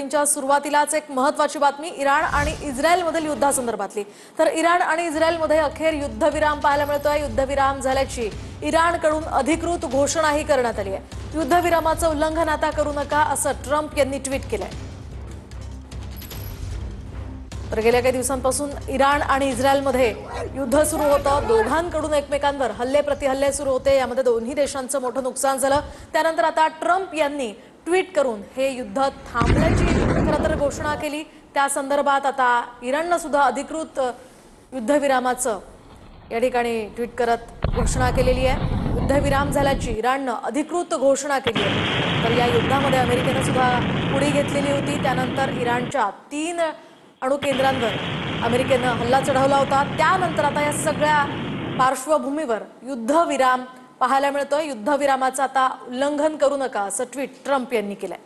मोहीमच्या सुरुवातीलाच एक महत्त्वाची बातमी इराण आणि इस्रायलमधील युद्धासंदर्भातली। तर इराण आणि इस्रायलमध्ये अखेर युद्धविराम पाहायला मिळतोय। युद्धविराम झाल्याची इराणकडून अधिकृत घोषणाही करण्यात आली आहे। युद्धविरामाचं उल्लंघन आता करू नका असं ट्रम्प यांनी ट्विट केलंय। तर गेल्या काही दिवसांपासून इराण आणि इस्रायलमध्ये युद्ध सुरू होतं। दोघांकडून एकमेकांवर हल्ले प्रतिहल्ले सुरू होते। यामध्ये दोन्ही देशांचं मोठं नुकसान झालं। त्यानंतर आता ट्रम्प यांनी ट्विट करून हे युद्ध थांबण्याची खरं तर घोषणा केली। त्या संदर्भात आता इराणनं सुद्धा अधिकृत युद्धविरामाचं या ठिकाणी ट्विट करत घोषणा केलेली आहे। युद्धविराम झाल्याची इराणनं अधिकृत घोषणा केली आहे। तर या युद्धामध्ये अमेरिकेनं सुद्धा पुढे घेतलेली होती। त्यानंतर इराणच्या 3 अणुकेंद्रांवर अमेरिकेनं हल्ला चढवला होता। त्यानंतर आता या सगळ्या पार्श्वभूमीवर युद्धविराम पाहायला मिळतोय। युद्धविरामाचं आता उल्लंघन करू नका असं ट्विट ट्रम्प यांनी केलंय।